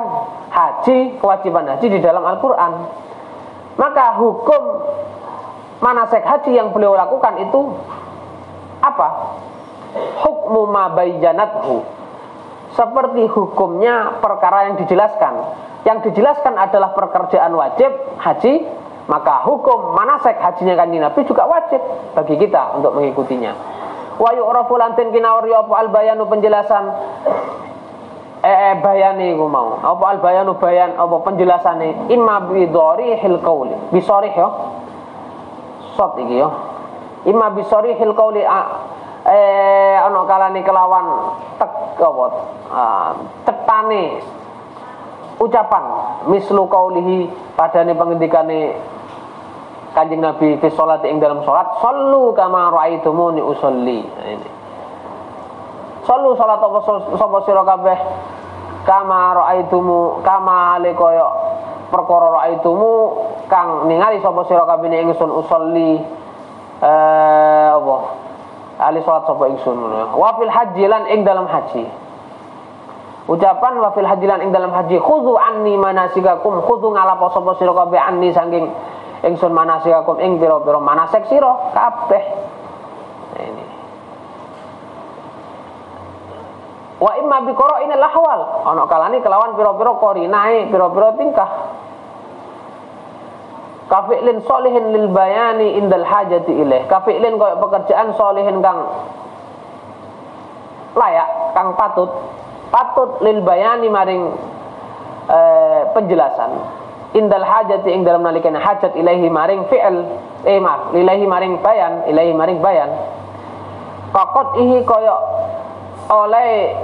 haji, kewajiban haji di dalam Al-Quran. Maka hukum manasik haji yang beliau lakukan itu apa? Hukmu ma bayyanathu. Seperti hukumnya perkara yang dijelaskan. Yang dijelaskan adalah pekerjaan wajib haji, maka hukum manasik hajinya Kanjeng Nabi juga wajib bagi kita untuk mengikutinya. Wa yu'rafu lantin kinawari apa al-bayanu penjelasan bayani ku mau apa al-bayanu bayan apa penjelasane imma bidharihil qauli bisarih ya sot iki ya imma bisarihil qauli ana kalane kelawan cetane ucapan mislu qaulihi padane pengendikane Kanjeng Nabi fi sholat ing dalam sholat sallu kama ra'aitumuni usolli. Ini sallu sholat apa sapa sira kabeh kama ra'aitumu kama ale kaya perkara ra'aitumu kang ningali sapa sira kabeh ingsun usolli apa ali sholat sapa ingsun ngono. Wa fil haji lan ing dalam haji. Ucapan wa fil haji lan ing dalam haji khudhu anni manasikakum khudhu ngalapo sapa sira kabeh anni saking ingsun manasikakum ing pira-pira manasik sira kabeh. Nah, ini. Wa imma bi qara'inil ahwal, ana kalane kelawan pira-pira qarinae, pira-pira tingkah. Kafi'lin sholihin lil bayani indal hajati ilaih. Kafi'lin kaya pekerjaan sholihin kang layak, kang patut lil bayani maring penjelasan. Indal hajati ing dalam nalikane hajat ilaihi maring fi'il ilaihi maring bayan. Kakot ihi kaya oleh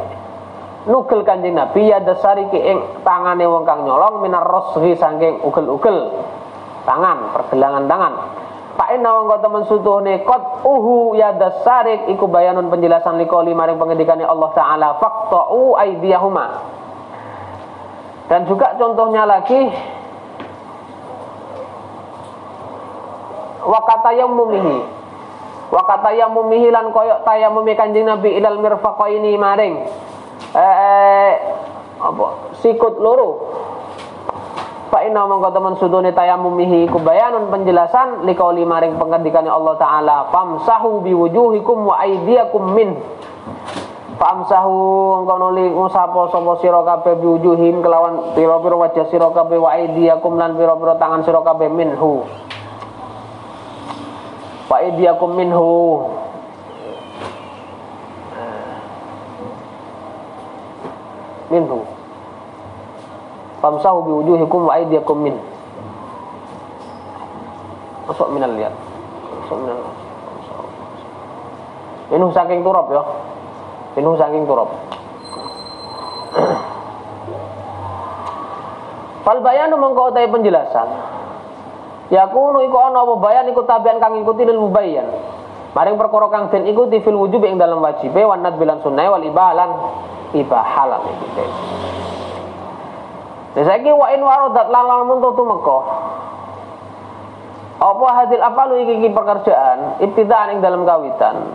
nugel Kanjeng Nabi ya dasariki ing tangane wong kang nyolong minar rosghi saking ugel-ugel tangan, pergelangan tangan. Pak inna wong kata mensutuhne qad ya dasarik iku bayanun penjelasan liqauli maring pengendikane Allah taala faqta'u aydiyahuma. Dan juga contohnya lagi wakata yamumihi lan koyok tayamumi Kanjeng Nabi ilal mirfaqaini maring sikut loro. Fa inna mangko temen sudune tayamumihi kubayanun penjelasan liqauli maring pengendikane Allah taala famsahu biwujuhikum wa aydiyakum min. Famsahu engko nuli ngusapa sapa sira kabeh biwujuhim kelawan pira-pira wajah sira kabeh wa aydiyakum lan pira-pira tangan sira kabeh minhu. Wa aydiyakum minhu. Minhu. Famsahu biwujuhikum wa aydiyakum min. Masuk minal lihat. Masuk minal. Minhu saking turab ya. Minhu saking turab. Fal bayanu mengko utahe penjelasan. Yakunu iku ana apa bayan iku tabian kang ngikuti lil mubayyan. Maring perkara kang den ikuti fil wujub ing dalam wajibe wan nadbilan sunnah wal ibahalan ibahalan iki. Saiki wa in waradat lan lamun tumeka. Apa hadil apalu iki pekerjaan ibtidaan ing dalam kawitan.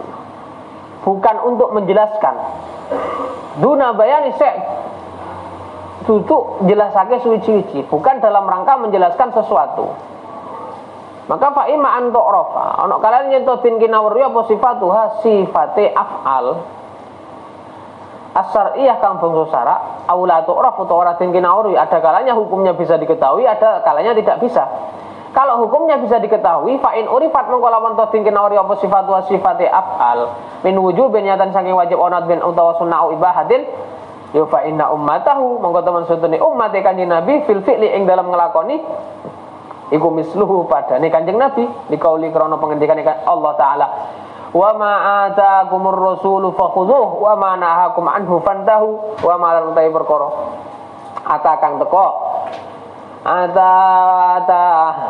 Bukan untuk menjelaskan. Duna bayani sek duduk jelasake suwi-suwi, bukan dalam rangka menjelaskan sesuatu. Maka fa ima an tu'rafa, ana kalian nyentuh din kinawri apa sifatuha sifate af'al. As-syar'iyyah kang bangsa syarak, aula tu'raf utawa ora den kinawri, ada kalanya hukumnya bisa diketahui, ada kalanya tidak bisa. Kalau hukumnya bisa diketahui, fa in urifat mengko lawan to den kinawri apa sifatu sifate af'al min wujubin nyatan saking wajib onat bin utawa sunnah ibahatin, ya fa inna ummatahu mengko teman sutune umat Kanjeng Nabi fil fi'li ing dalam nglakoni iku misluhu padane Kanjeng Nabi dikauli krana pengendikane Allah taala. Wa ma ataakumur rasulu fakhudhuhu wa ma nahakum anhu fantahu wa ma lan ta'i perkara atakang teko ata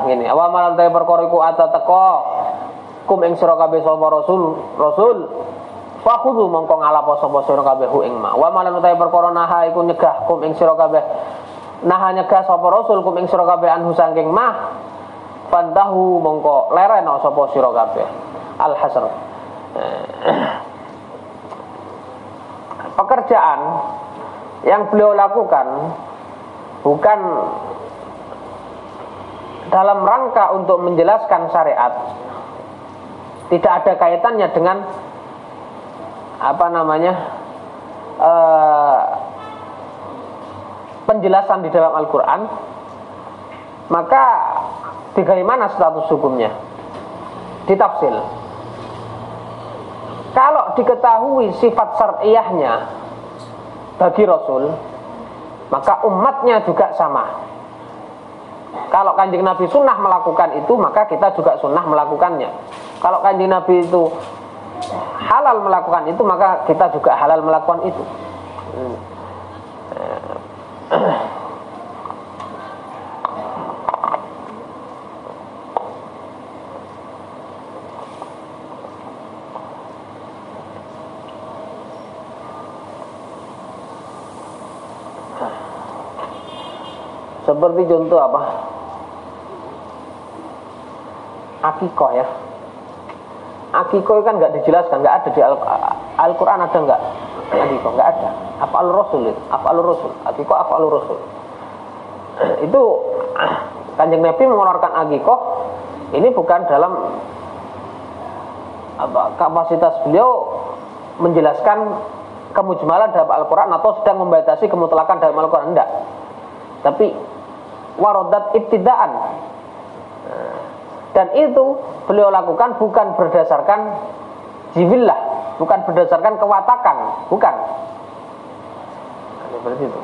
ngene wa ma lan ta'i perkara iku ata teko kum ing sira kabeh sapa rasul fakhudhu mongko ngalapo sapa sira kabeh hu ing ma wa ma lan ta'i perkara naha iku nyegah kum ing sira kabeh naha nyegah sapa rasul kum ing sira kabeh anhu saking mah fantahu mongko lereno sapa sira kabeh al-hasr. Pekerjaan yang beliau lakukan bukan dalam rangka untuk menjelaskan syariat, tidak ada kaitannya dengan penjelasan di dalam Al-Quran, maka bagaimana status hukumnya? Ditafsil. Kalau diketahui sifat syar'iyahnya bagi Rasul, maka umatnya juga sama. Kalau Kanjeng Nabi sunnah melakukan itu, maka kita juga sunnah melakukannya. Kalau Kanjeng Nabi itu halal melakukan itu, maka kita juga halal melakukan itu. Seperti contoh apa? Akikoh ya. Akikoh kan nggak dijelaskan, nggak ada di Al-Quran ada nggak? Akikoh nggak ada. Af'alur Rasul, Af'alur Rasul. Akikoh Af'alur Rasul. Itu Kanjeng Nabi mengeluarkan akikoh ini bukan dalam kapasitas beliau menjelaskan kemujmalan dalam Al-Quran atau sedang membatasi kemutlakan dalam Al-Quran, enggak. Tapi warodat ibtidaan, dan itu beliau lakukan bukan berdasarkan jibillah, bukan berdasarkan kewatakan, bukan. Seperti itu.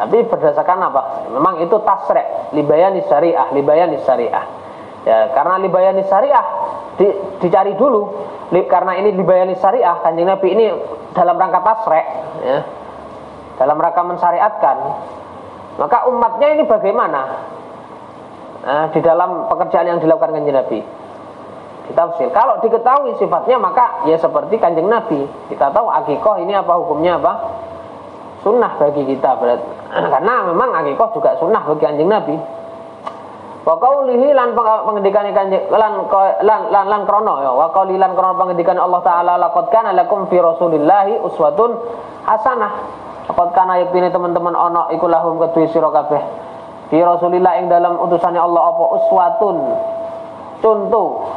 Tapi berdasarkan apa? Memang itu tasrek, libayani syariah, libayani syariah. Ya, karena libayani syariah dicari dulu. Karena ini libayani syariah, Kanjeng Nabi ini dalam rangka tasrek, ya, dalam rangka mensyariatkan. Maka umatnya ini bagaimana? Nah, di dalam pekerjaan yang dilakukan Kanjeng Nabi. Ditafsir. Kalau diketahui sifatnya maka ya seperti Kanjeng Nabi. Kita tahu akikoh ini apa hukumnya, apa? Sunnah bagi kita. Karena memang akikoh juga sunnah bagi Kanjeng Nabi. Wa qaulihi lan pengendikane Kanjeng lan krono ya. Wa qauli lan krono pengendikane Allah taala laqad kana lakum fi rasulillahi uswatun hasanah. Laqad kana yaktine teman-teman ana iku lahum kedue sira kabeh. Fi rasulillah ing dalam utusane Allah apa uswatun. Contoh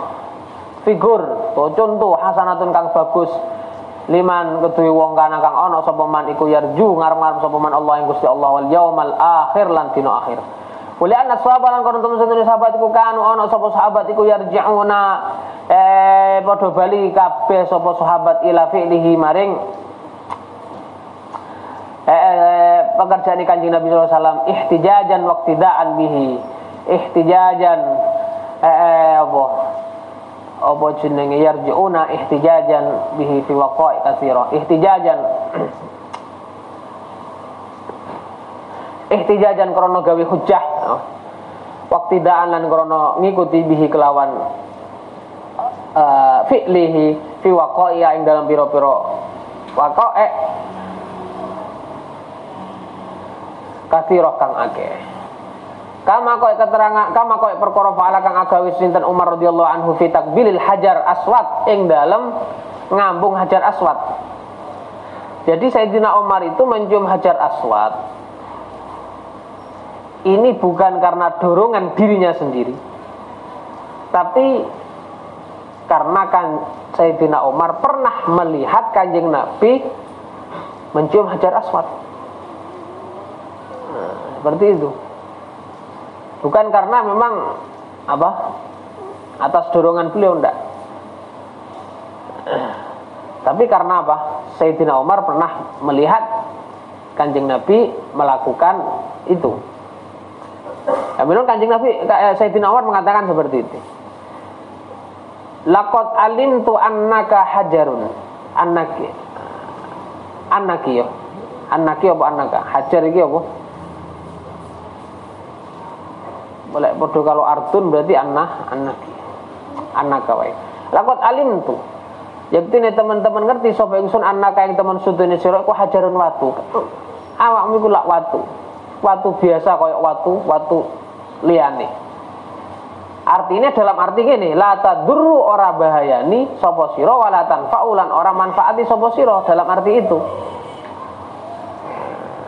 figur, contoh hasanatun kang bagus liman kedue wong kana kang ana sapa man iku yarju ngarep-ngarep sapa man Allah ing Gusti Allah wal yaumal akhir lan dina akhir. Oleh anak sahabat lan kono temen-temen sahabat iku kanu ana sapa sahabat iku yarji'una padha bali kabeh sapa sahabat ila fi'lihi maring pekerjaan Kanjeng Nabi sallallahu alaihi wasallam ihtijajan waqtidaan bihi. Ihtijajan apa jenenge yarji'una ihtijajan bihi fi waqa'i katsira. Ihtijajan krana gawe hujjah, waqtidaan lan krana ngikuti bihi kelawan fi'lihi fi waqa'i ing dalam pira-pira waqa'i katsira kang akeh. Kama koy perkara faala kang agawe sinten Umar radhiyallahu anhu fi takbilil hajar aswad ing dalem ngambung hajar aswad. Jadi Sayyidina Umar itu mencium hajar aswad ini bukan karena dorongan dirinya sendiri, tapi karena kan Sayyidina Umar pernah melihat Kanjeng Nabi mencium hajar aswad. Seperti itu. Bukan karena memang atas dorongan beliau, enggak. Tapi karena Sayyidina Umar pernah melihat Kanjeng Nabi melakukan itu. Ya, memang Kanjeng Nabi Sayyidina Umar mengatakan seperti itu. Laqad alimtu annaka hajarun. Annaki yo. Annaki apa annaka? Hajar iki apa? Boleh podo kalau ardun berarti annaka wae. Laqad alimtu. Yaktine teman-teman ngerti sapa ingsun annaka ing teman sudune sira iku hajarun watu. Awakmu iku lak watu. Watu biasa koyo watu liyane. Artinya dalam arti ngene, la tadurru ora bahayani sapa sira wala tanfa'ulan ora manfaati sapa sira, dalam arti itu.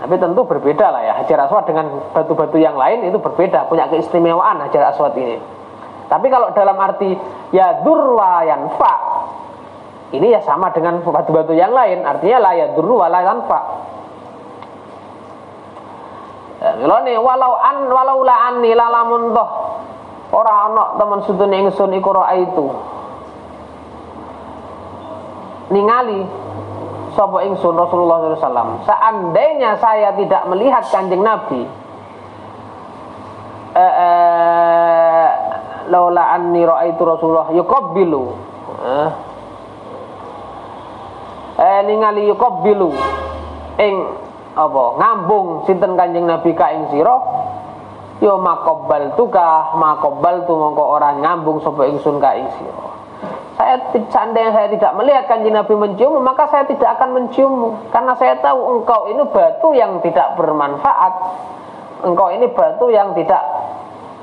Tapi tentu berbeda lah ya, hajar aswad dengan batu-batu yang lain itu berbeda, punya keistimewaan hajar aswad ini. Tapi kalau dalam arti ya durwa yanfa, ini ya sama dengan batu-batu yang lain, artinya la ya durru wa la yanfa. Walau la anni lalamun toh ora ana temen sudune ingsun iku itu ningali sapa ingsun Rasulullah sallallahu alaihi wasallam. Seandainya saya tidak melihat Kanjeng Nabi, laula anni raaitu Rasulullah yuqabbilu, ningali yuqabbilu ing ngambung sinten Kanjeng Nabi ka ing sira, ya maqabbal tu mongko ora ngambung sapa ingsun ka ing sira. Seandainya saya tidak melihat Kanjeng Nabi mencium, maka saya tidak akan menciummu, karena saya tahu engkau ini batu yang tidak bermanfaat, engkau ini batu yang tidak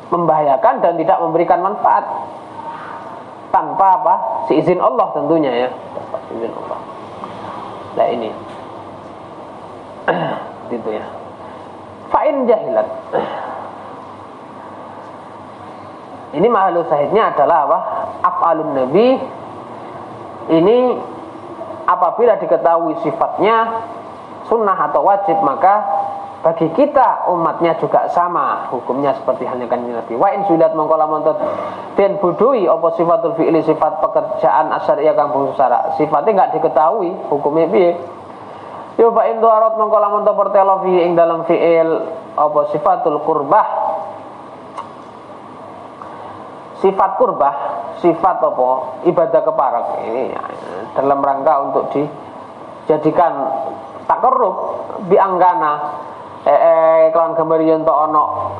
membahayakan dan tidak memberikan manfaat, tanpa seizin Allah tentunya ya, tanpa seizin Allah. Nah ini gitu ya. Fa'in jahilat. Ini mahalu sahidnya adalah af'alun Nabi Ini apabila diketahui sifatnya sunnah atau wajib, maka bagi kita umatnya juga sama hukumnya seperti halnya kanjeng Nabi. Wa in suliat mongko lamun den bodoi apa sifatul fi'li, sifat pekerjaan asyariah kang bangsa syarak, sifatnya enggak diketahui hukumnya piye. Yo fa in darat mongko lamun pertelo fi ing dalam fi'il apa sifatul qurbah, sifat qurbah, sifat apa ibadah keparek ini dalam rangka untuk dijadikan takarrub bianggana kelawan gambar yen to ana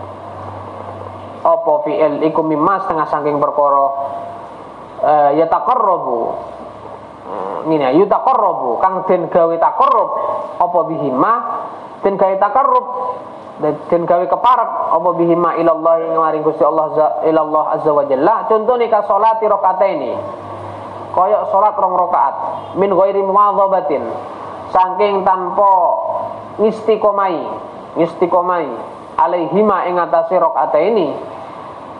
apa fi'il iku mimma setengah saking perkara ya taqarrabu ngene ya taqarrabu kang den gawe taqarrub apa bihima den gawe taqarrub den gawe keparek apa bihima ilallah ing maring Gusti Allah ilallah azza wa jalla. Contone ka salati rakaataini kaya salat 2 rakaat min ghairi muwadzabatin saking tanpa istiqomai alaihima ing atase rakaataini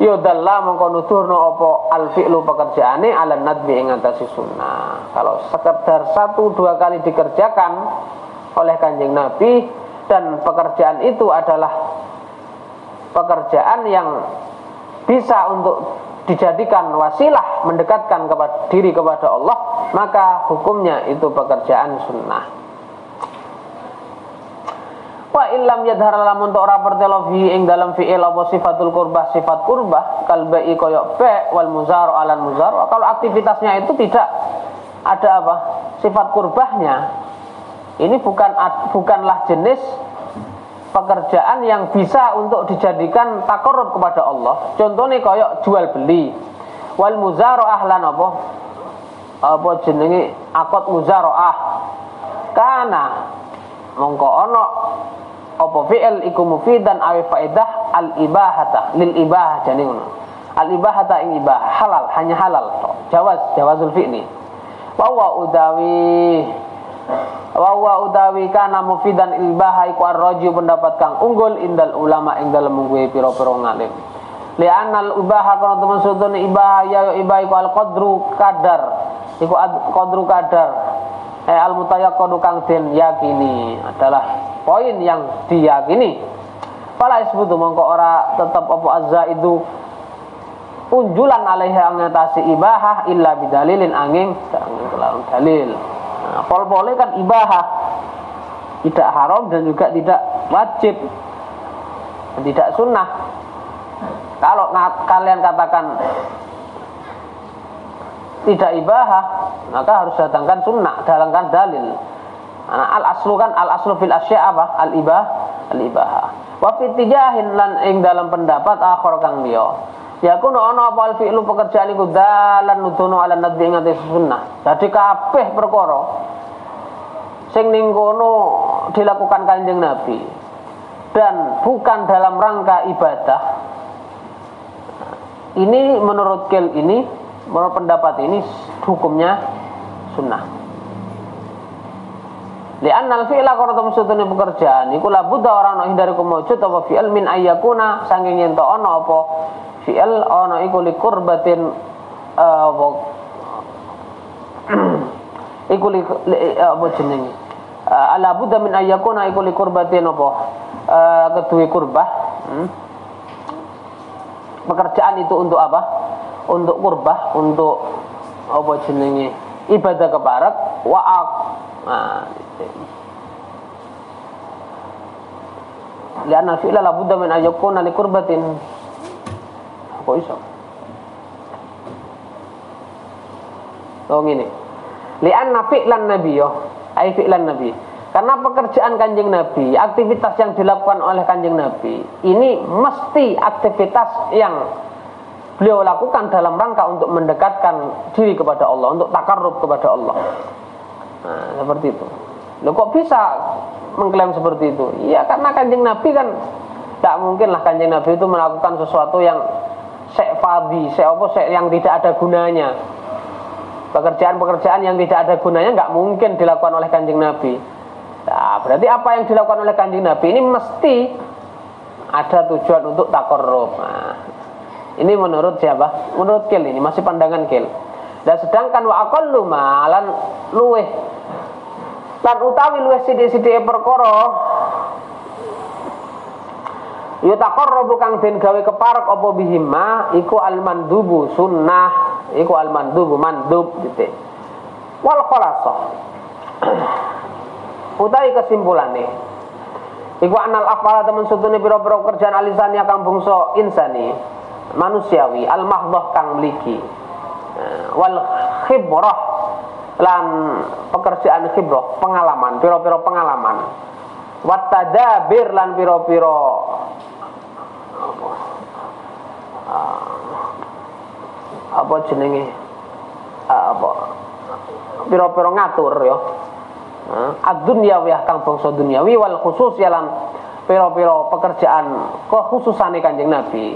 ya dalla mongko nuturno apa al fi'lu pekerjaane ala nadbi ing atase sunnah. Kalau sekedar 1-2 kali dikerjakan oleh kanjeng Nabi dan pekerjaan itu adalah pekerjaan yang bisa untuk dijadikan wasilah mendekatkan diri kepada Allah, maka hukumnya itu pekerjaan sunnah. Wa illam yadhar lamun ora pertelo fi ing dalam fi'il apa sifatul qurbah, sifat qurbah kalbai koyok ba wal muzar alal muzar. Kalau aktivitasnya itu tidak ada apa sifat qurbahnya, ini bukanlah jenis pekerjaan yang bisa untuk dijadikan takarrub kepada Allah. Contohnya koyok jual beli. Wal muzara'ah lan apa jenenge akad muzara'ah. Kana mongko ana apa fi'il iku mufidan awi faedah al ibahata lil ibahah jane ngono. Al ibahata ing ibahah halal, hanya halal to. Jawazul fi'li. Wa utawi kana mufidan ibahah iku ar-raju pendapat kang unggul indal ulama ing dalem mungguhe pira-pira ngalim. Li'anal ibaha kana temen sutune ibahah ya ibah iku al-qadru kadar. Iku qadru kadar. Al-mutayaqqadu kang den yakini adalah poin yang diyakini. Fala isbutu mongko ora tetep apa azza itu unjulan alaiha ngatasi ibahah illa bidalilin angin kelawan dalil. Nah, pol-pole kan ibahah tidak haram dan juga tidak wajib, tidak sunnah. Kalau kalian katakan tidak ibahah, maka harus datangkan sunnah, datangkan dalil. Nah, al-aslu kan al-aslu fil asya' apa? Al-ibahah. Wa fi tijahin lan ing dalam pendapat akhir kang liya. Ya kuno ana apa al-fi'lu pekerjaan iku dalan nuduno ala nadhi ing atas sunnah. Dadi kabeh perkara sing ning kono dilakukan Kanjeng Nabi dan bukan dalam rangka ibadah. Ini menurut pendapat ini hukumnya sunnah. Li'annal fi'la qarata mustune pekerjaan iku la budda ora ana hindari kumujud apa fi'il min ayyakuna saking yen to ana apa fi'il ana iku li qurbatin apa iku li apa jenenge ala budda min ayyakuna iku li qurbatin apa keduwe kurbah. Pekerjaan itu untuk apa? Untuk kurbah, untuk apa jenenge ibadah keparek wa'aq. Nah, lianna fi'la la budda min ayyakuna li qurbatin. Apa iso? Oh ngene. Lianna fi'lan nabi yo, ai fi'lan nabi. Karena pekerjaan Kanjeng Nabi, aktivitas yang dilakukan oleh Kanjeng Nabi, ini mesti aktivitas yang beliau lakukan dalam rangka untuk mendekatkan diri kepada Allah, untuk takarrub kepada Allah. Nah, seperti itu. Loh kok bisa mengklaim seperti itu? Ya karena Kanjeng Nabi kan tidak mungkinlah Kanjeng Nabi itu melakukan sesuatu yang yang tidak ada gunanya. Pekerjaan-pekerjaan yang tidak ada gunanya nggak mungkin dilakukan oleh Kanjeng Nabi. Nah, berarti apa yang dilakukan oleh Kanjeng Nabi ini mesti ada tujuan untuk takarrub. Nah, ini menurut siapa? Menurut Kil, ini masih pandangan Kil. Dan sedangkan wa aqallu ma lan luweh lan utawi luweh sithik-sithike perkara yutaqarrabu kang den gawe keparek apa bihima iku al-mandubu sunnah, iku al-mandubu mandub titik. Wal khalasah utawi kesimpulane iku anal afala temen sutune pira-pira kerjaan alisani kang bangsa insani manusiawi al-mahdhah kang mligi wal khibrah lan pekerjaan khibrah pengalaman pira-pira pengalaman wat tadabir lan pira-pira apa jenenge apa pira-pira ngatur ya ad-dunyawi kang bangsa dunyawi wal khusus lan pira-pira pekerjaan kekhususane Kanjeng Nabi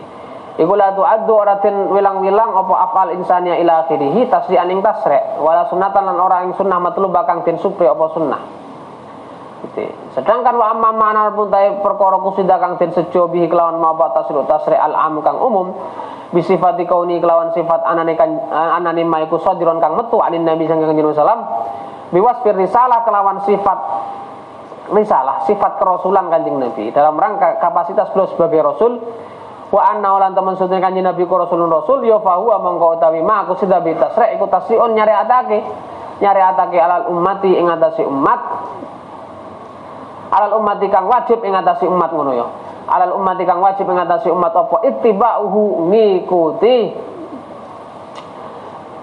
iku la tu'addu oratin wilang-wilang apa afal insania ila akhirih tasri'an ing tasri' wala sunatan lan ora ing sunnah matlub kang den supri apa sunnah gitu. Sedangkan wa amma ma'ana pun tae perkara kusida kang den sejo bihi kelawan mapa tasri' al-am kang umum bisifati kauni kelawan sifat anane maiku sadiron kang metu anin nabi sallallahu alaihi wasallam biwasfir risalah kelawan sifat risalah sifat kerasulan Kanjeng Nabi dalam rangka kapasitas beliau sebagai rasul wa anna lan temen sunah Kanjeng Nabi ku rasulun rasul ya fa huwa mongko utawi ma aku sida bi tasri' iku tasri'un nyariatake alal ummati ing atase umat alal ummati kang wajib ing atase umat ngono ya alal ummati kang wajib ing atase umat apa ittiba'uhu ngikuti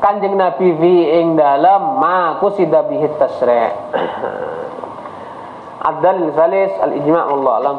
Kanjeng Nabi fi ing dalam ma kusida bihi tasri' ad-dalil salis al-ijma' wallahu a'lam.